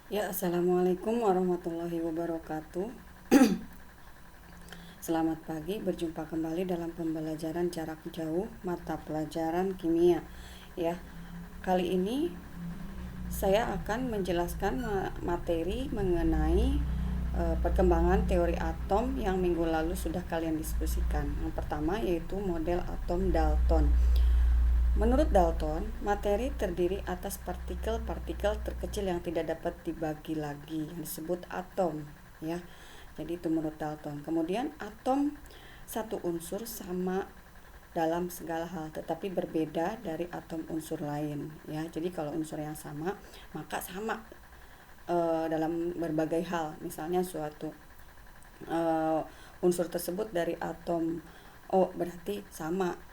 Ya, assalamualaikum warahmatullahi wabarakatuh. Selamat pagi, berjumpa kembali dalam pembelajaran jarak jauh mata pelajaran kimia. Ya, kali ini saya akan menjelaskan materi mengenai perkembangan teori atom yang minggu lalu sudah kalian diskusikan. Yang pertama yaitu model atom Dalton. Menurut Dalton, materi terdiri atas partikel-partikel terkecil yang tidak dapat dibagi lagi, yang disebut atom, ya. Jadi itu menurut Dalton. Kemudian atom satu unsur sama dalam segala hal, tetapi berbeda dari atom unsur lain, ya. Jadi kalau unsur yang sama, maka sama dalam berbagai hal. Misalnya suatu unsur tersebut dari atom O berarti sama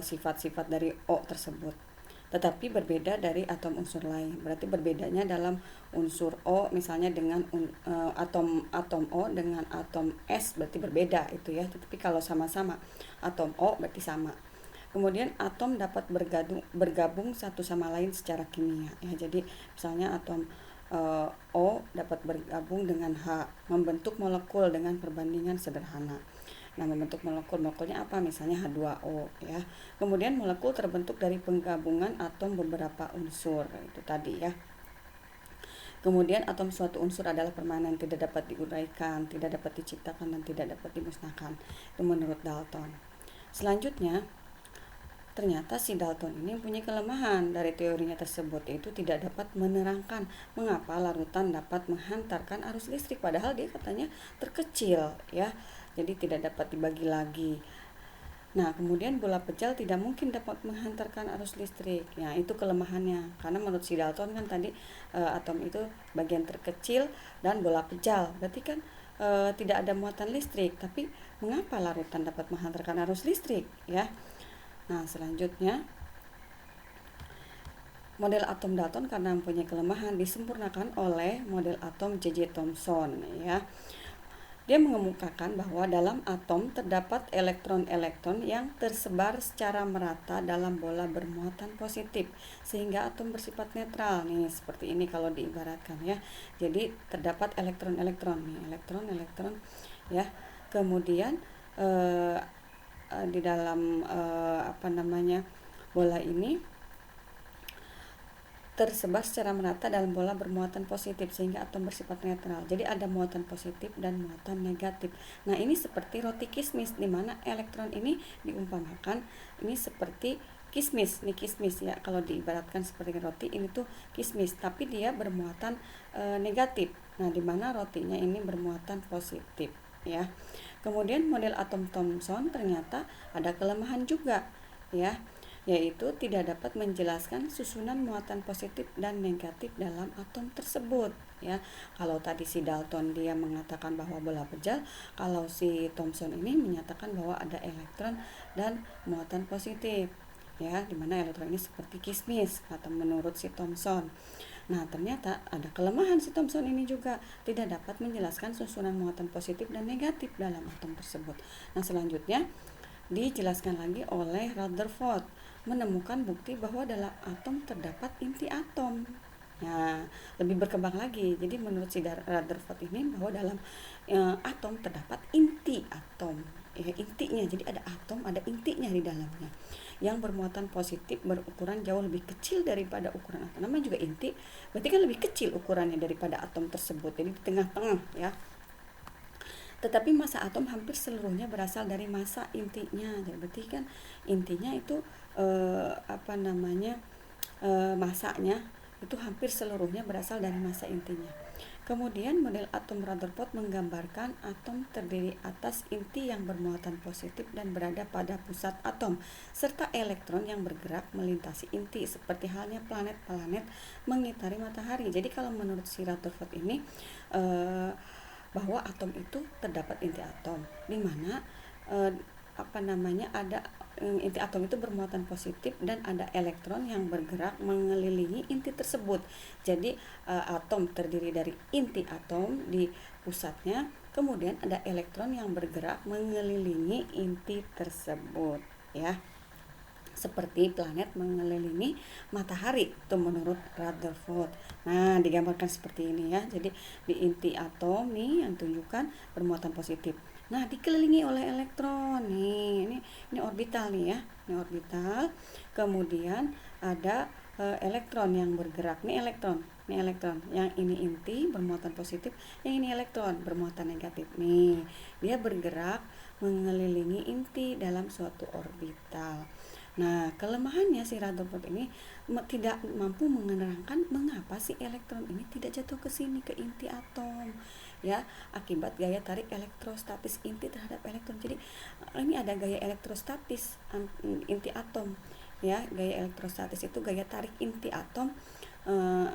sifat-sifat dari O tersebut, tetapi berbeda dari atom unsur lain. Berarti berbedanya dalam unsur O misalnya dengan atom O dengan atom S berarti berbeda itu ya. Tetapi kalau sama-sama atom O berarti sama. Kemudian atom dapat bergabung satu sama lain secara kimia ya. Jadi misalnya atom O dapat bergabung dengan H, membentuk molekul dengan perbandingan sederhana. Nah, membentuk molekulnya apa? Misalnya H2O ya. Kemudian molekul terbentuk dari penggabungan atom beberapa unsur, itu tadi ya. Kemudian atom suatu unsur adalah permanen, tidak dapat diuraikan, tidak dapat diciptakan dan tidak dapat dimusnahkan. Itu menurut Dalton. Selanjutnya, ternyata si Dalton ini punya kelemahan dari teorinya tersebut, yaitu tidak dapat menerangkan mengapa larutan dapat menghantarkan arus listrik, padahal dia katanya terkecil ya. Jadi tidak dapat dibagi lagi. Nah, kemudian bola pejal tidak mungkin dapat menghantarkan arus listrik. Ya, itu kelemahannya. Karena menurut si Dalton kan tadi atom itu bagian terkecil dan bola pejal. Berarti kan tidak ada muatan listrik. Tapi mengapa larutan dapat menghantarkan arus listrik? Ya. Nah, selanjutnya model atom Dalton karena mempunyai kelemahan disempurnakan oleh model atom J.J. Thomson ya. Dia mengemukakan bahwa dalam atom terdapat elektron-elektron yang tersebar secara merata dalam bola bermuatan positif sehingga atom bersifat netral. Nih, seperti ini kalau diibaratkan ya. Jadi terdapat elektron-elektron nih, elektron-elektron ya. Kemudian di dalam bola ini tersebar secara merata dalam bola bermuatan positif sehingga atom bersifat netral. Jadi ada muatan positif dan muatan negatif. Nah, ini seperti roti kismis di mana elektron ini diumpamakan ini seperti kismis. Nih kismis ya, kalau diibaratkan seperti roti ini tuh kismis, tapi dia bermuatan negatif. Nah, di mana rotinya ini bermuatan positif ya. Kemudian model atom Thomson ternyata ada kelemahan juga ya, yaitu tidak dapat menjelaskan susunan muatan positif dan negatif dalam atom tersebut ya. Kalau tadi si Dalton dia mengatakan bahwa bola pejal, kalau si Thomson ini menyatakan bahwa ada elektron dan muatan positif ya, dimana elektron ini seperti kismis kata menurut si Thomson. Nah, ternyata ada kelemahan si Thomson ini juga, tidak dapat menjelaskan susunan muatan positif dan negatif dalam atom tersebut. Nah, selanjutnya dijelaskan lagi oleh Rutherford, menemukan bukti bahwa dalam atom terdapat inti atom. Nah, lebih berkembang lagi. Jadi menurut si Rutherford ini bahwa dalam atom terdapat inti atom. Ya, intinya. Jadi ada atom, ada intinya di dalamnya. Yang bermuatan positif berukuran jauh lebih kecil daripada ukuran atom. Namanya juga inti, berarti kan lebih kecil ukurannya daripada atom tersebut. Jadi di tengah-tengah ya. Tetapi massa atom hampir seluruhnya berasal dari massa intinya. Jadi berarti kan intinya itu massanya itu hampir seluruhnya berasal dari massa intinya. Kemudian model atom Rutherford menggambarkan atom terdiri atas inti yang bermuatan positif dan berada pada pusat atom, serta elektron yang bergerak melintasi inti seperti halnya planet-planet mengitari matahari. Jadi kalau menurut si Rutherford ini bahwa atom itu terdapat inti atom di mana ada inti atom itu bermuatan positif dan ada elektron yang bergerak mengelilingi inti tersebut. Jadi atom terdiri dari inti atom di pusatnya, kemudian ada elektron yang bergerak mengelilingi inti tersebut ya. seperti planet mengelilingi matahari, itu menurut Rutherford. Nah, digambarkan seperti ini ya. Jadi di inti atom nih yang tunjukkan bermuatan positif. Nah, dikelilingi oleh elektron nih. Ini orbital nih ya. Ini orbital. Kemudian ada elektron yang bergerak. Nih elektron. Nih elektron. Yang ini inti bermuatan positif, yang ini elektron bermuatan negatif. Nih, dia bergerak mengelilingi inti dalam suatu orbital. Nah, kelemahannya si Rutherford ini tidak mampu menerangkan mengapa si elektron ini tidak jatuh ke sini, ke inti atom, ya, akibat gaya tarik elektrostatis inti terhadap elektron. Jadi ini ada gaya elektrostatis inti atom, ya, gaya elektrostatis itu gaya tarik inti atom.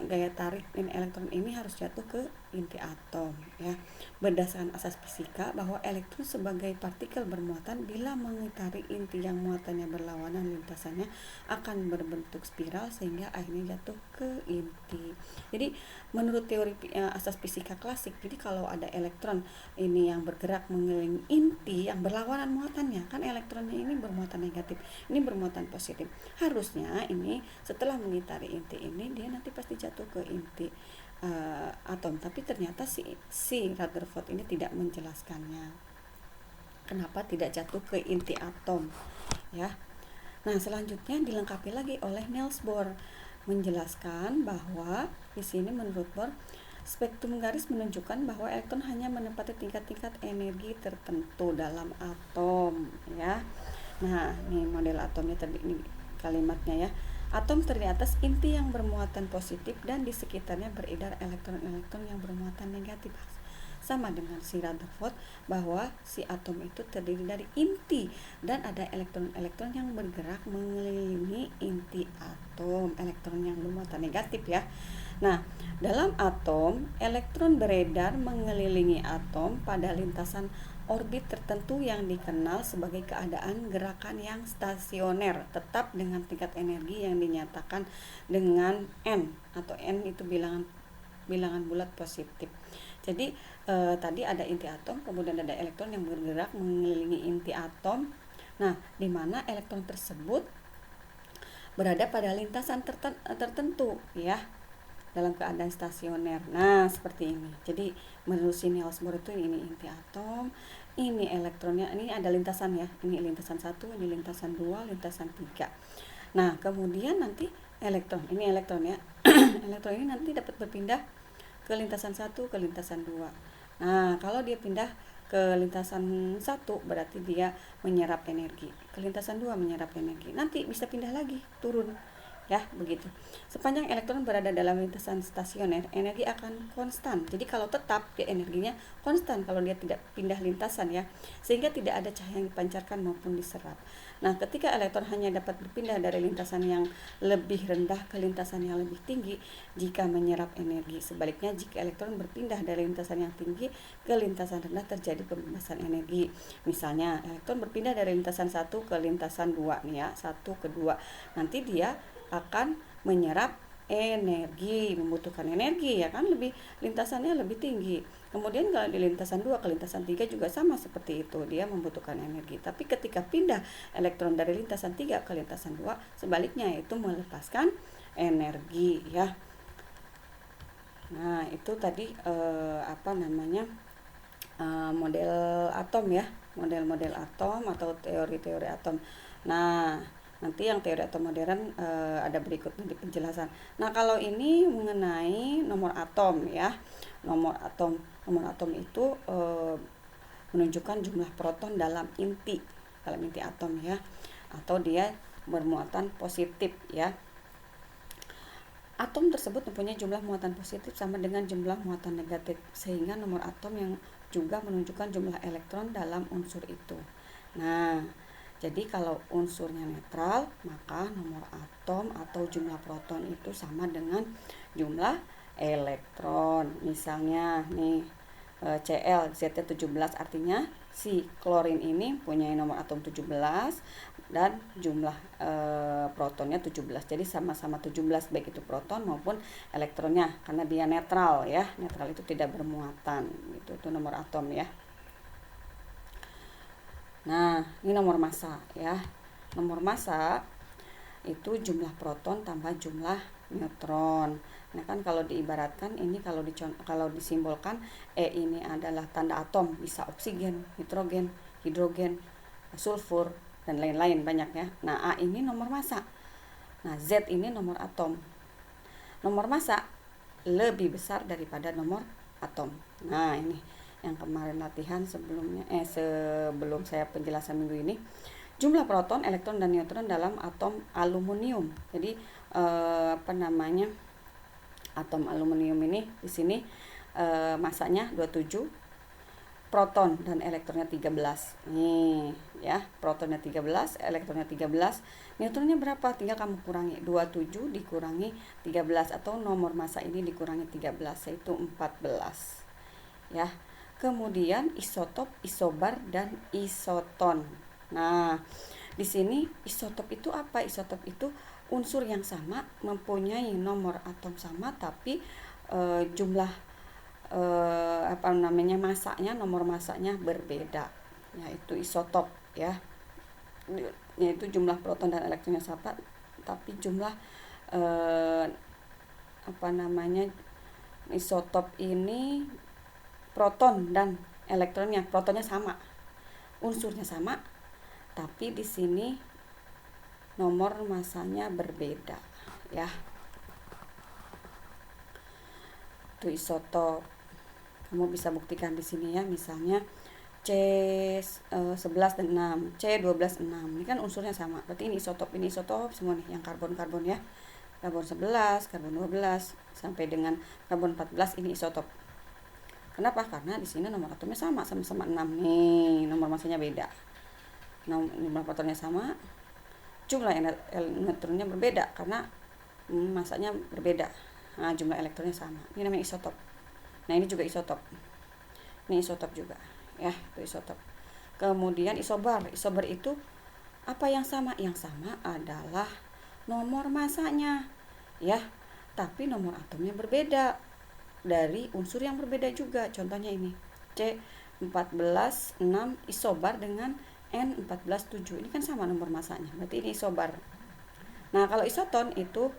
Gaya tarik elektron ini harus jatuh ke inti atom, ya, berdasarkan asas fisika bahwa elektron sebagai partikel bermuatan bila mengitari inti yang muatannya berlawanan lintasannya akan berbentuk spiral sehingga akhirnya jatuh ke inti. Jadi menurut teori asas fisika klasik, jadi kalau ada elektron ini yang bergerak mengelilingi inti yang berlawanan muatannya, kan elektronnya ini bermuatan negatif, ini bermuatan positif, harusnya ini setelah mengitari inti ini dia nanti pasti jatuh ke inti atom. Tapi ternyata si Rutherford ini tidak menjelaskannya kenapa tidak jatuh ke inti atom, ya. Nah, selanjutnya dilengkapi lagi oleh Niels Bohr menjelaskan bahwa di sini menurut Bohr spektrum garis menunjukkan bahwa elektron hanya menempati tingkat-tingkat energi tertentu dalam atom, ya. Nah, ini model atomnya tadi, ini kalimatnya ya. Atom terdiri atas inti yang bermuatan positif dan di sekitarnya beredar elektron-elektron yang bermuatan negatif. Sama dengan si Rutherford bahwa si atom itu terdiri dari inti dan ada elektron-elektron yang bergerak mengelilingi inti atom, elektron yang bermuatan negatif ya. Nah, dalam atom, elektron beredar mengelilingi atom pada lintasan orbit tertentu yang dikenal sebagai keadaan gerakan yang stasioner, tetap dengan tingkat energi yang dinyatakan dengan N, atau N itu bilangan bulat positif. Jadi tadi ada inti atom, kemudian ada elektron yang bergerak mengelilingi inti atom. Nah, di mana elektron tersebut berada pada lintasan tertentu, ya, dalam keadaan stasioner. Nah, seperti ini. Jadi menurut si Niels Bohr itu ini inti atom, ini elektronnya, ini ada lintasan ya. Ini lintasan 1, ini lintasan 2, lintasan 3. Nah, kemudian nanti ini elektron ya. Elektron ini nanti dapat berpindah ke lintasan 1, ke lintasan 2. Nah, kalau dia pindah ke lintasan 1 berarti dia menyerap energi. Ke lintasan 2 menyerap energi. Nanti bisa pindah lagi, turun. Ya, begitu. Sepanjang elektron berada dalam lintasan stasioner, energi akan konstan. Jadi kalau tetap, dia energinya konstan kalau dia tidak pindah lintasan ya. Sehingga tidak ada cahaya yang dipancarkan maupun diserap. Nah, ketika elektron hanya dapat berpindah dari lintasan yang lebih rendah ke lintasan yang lebih tinggi jika menyerap energi. Sebaliknya, jika elektron berpindah dari lintasan yang tinggi ke lintasan rendah terjadi pembebasan energi. Misalnya, elektron berpindah dari lintasan 1 ke lintasan 2 nih ya, 1 ke 2. Nanti dia akan menyerap energi, membutuhkan energi ya kan, lebih lintasannya lebih tinggi. Kemudian kalau di lintasan 2 ke lintasan 3 juga sama seperti itu, dia membutuhkan energi. Tapi ketika pindah elektron dari lintasan 3 ke lintasan 2, sebaliknya yaitu melepaskan energi ya. Nah, itu tadi model atom ya, model-model atom atau teori-teori atom. Nah, nanti yang teori atom modern ada berikutnya di penjelasan. Nah, kalau ini mengenai nomor atom ya. Nomor atom itu menunjukkan jumlah proton dalam inti atom ya, atau dia bermuatan positif ya. Atom tersebut mempunyai jumlah muatan positif sama dengan jumlah muatan negatif, sehingga nomor atom yang juga menunjukkan jumlah elektron dalam unsur itu. Nah, jadi kalau unsurnya netral, maka nomor atom atau jumlah proton itu sama dengan jumlah elektron. Misalnya nih Cl, Z-nya 17, artinya si klorin ini punya nomor atom 17 dan jumlah protonnya 17. Jadi sama-sama 17 baik itu proton maupun elektronnya, karena dia netral ya. Netral itu tidak bermuatan. Itu nomor atom ya. Nah, ini nomor massa ya. Nomor massa itu jumlah proton tambah jumlah neutron. Nah kan kalau diibaratkan ini, kalau disimbolkan ini adalah tanda atom, bisa oksigen, nitrogen, hidrogen, sulfur dan lain-lain banyak ya. Nah A ini nomor massa. Nah Z ini nomor atom. Nomor massa lebih besar daripada nomor atom. Nah ini yang kemarin latihan sebelum saya penjelasan minggu ini. Jumlah proton, elektron dan neutron dalam atom aluminium. Jadi atom aluminium ini di sini masanya 27, proton dan elektronnya 13. Nih ya, protonnya 13, elektronnya 13. Neutronnya berapa? Tinggal kamu kurangi 27 dikurangi 13 atau nomor massa ini dikurangi 13 yaitu 14. Ya. Kemudian isotop, isobar dan isoton. Nah, di sini isotop itu apa? Isotop itu unsur yang sama, mempunyai nomor atom sama, tapi jumlah masanya, nomor masanya berbeda, yaitu isotop ya, yaitu jumlah proton dan elektronnya sama, tapi jumlah isotop ini proton dan elektronnya, protonnya sama, unsurnya sama, tapi di sini nomor masanya berbeda ya. Itu isotop. Kamu bisa buktikan di sini ya, misalnya C11 dan 6, C12 6. Ini kan unsurnya sama. Berarti ini isotop semua nih yang karbon-karbon ya. Karbon 11, karbon 12 sampai dengan karbon 14 ini isotop. Kenapa? Karena di sini nomor atomnya sama-sama 6 nih, nomor masanya beda. Nomor protonnya sama, jumlah neutronnya berbeda karena masanya berbeda. Nah, jumlah elektronnya sama. Ini namanya isotop. Nah, ini juga isotop. Ini isotop juga. Ya, itu isotop. Kemudian isobar. Isobar itu apa yang sama? Yang sama adalah nomor masanya. Ya, tapi nomor atomnya berbeda dari unsur yang berbeda juga. Contohnya ini. C14 6 isobar dengan N14 7. Ini kan sama nomor masanya. Berarti ini isobar. Nah, kalau isoton itu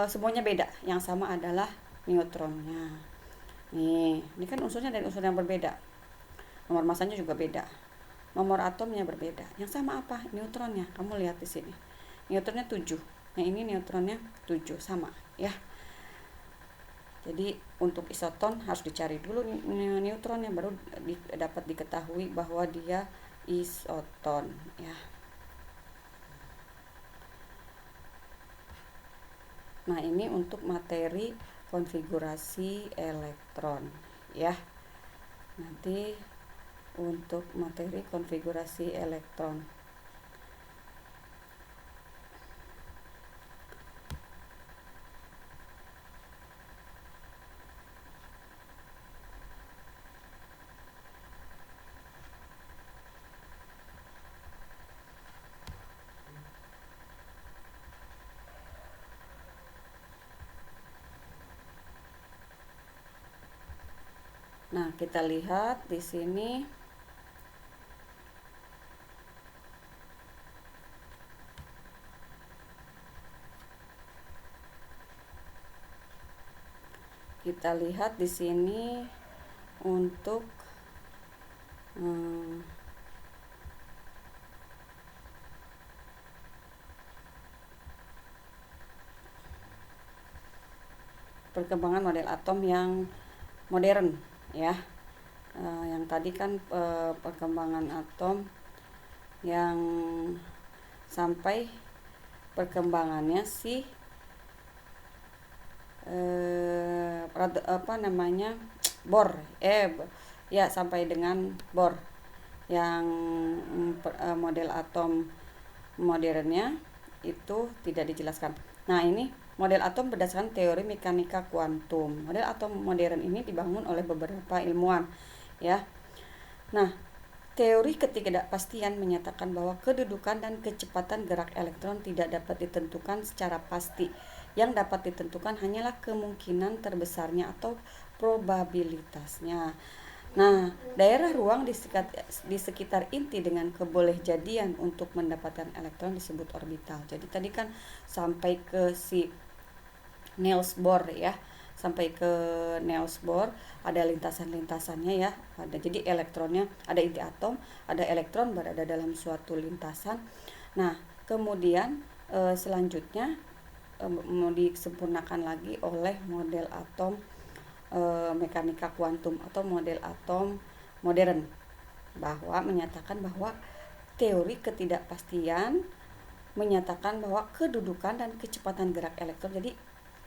semuanya beda. Yang sama adalah neutronnya. Nih, ini kan unsurnya dari unsur yang berbeda. Nomor masanya juga beda. Nomor atomnya berbeda. Yang sama apa? Neutronnya. Kamu lihat di sini. Neutronnya 7. Nah, ini neutronnya 7 sama, ya. Jadi, untuk isoton harus dicari dulu neutronnya, baru dapat diketahui bahwa dia isoton, ya. Nah, ini untuk materi konfigurasi elektron ya. Nanti untuk materi konfigurasi elektron. Nah, kita lihat di sini untuk perkembangan model atom yang modern ya. Yang tadi kan perkembangan atom yang sampai perkembangannya Bohr sampai dengan Bohr yang model atom modernnya itu tidak dijelaskan. Nah, ini model atom berdasarkan teori mekanika kuantum. Model atom modern ini dibangun oleh beberapa ilmuwan ya. Nah, teori ketidakpastian menyatakan bahwa kedudukan dan kecepatan gerak elektron tidak dapat ditentukan secara pasti. Yang dapat ditentukan hanyalah kemungkinan terbesarnya atau probabilitasnya. Nah, daerah ruang di sekitar inti dengan kebolehjadian untuk mendapatkan elektron disebut orbital. Jadi tadi kan sampai ke si Niels Bohr ya, sampai ke Niels Bohr ada lintasan-lintasannya ya. Jadi elektronnya ada inti atom, ada elektron berada dalam suatu lintasan. Nah, kemudian selanjutnya mau disempurnakan lagi oleh model atom mekanika kuantum atau model atom modern, bahwa menyatakan bahwa teori ketidakpastian menyatakan bahwa kedudukan dan kecepatan gerak elektron, jadi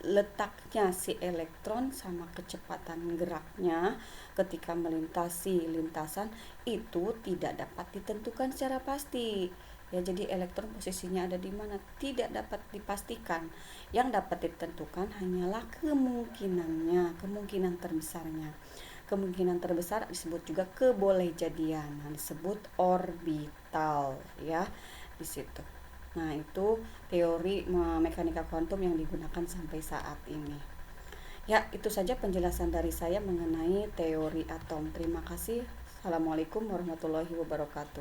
letaknya si elektron sama kecepatan geraknya ketika melintasi lintasan itu tidak dapat ditentukan secara pasti. Ya, jadi elektron posisinya ada di mana tidak dapat dipastikan. Yang dapat ditentukan hanyalah kemungkinannya, kemungkinan terbesarnya. Kemungkinan terbesar disebut juga kebolehjadian, disebut orbital ya di situ. Nah, itu teori mekanika kuantum yang digunakan sampai saat ini. Ya, itu saja penjelasan dari saya mengenai teori atom. Terima kasih. Assalamualaikum warahmatullahi wabarakatuh.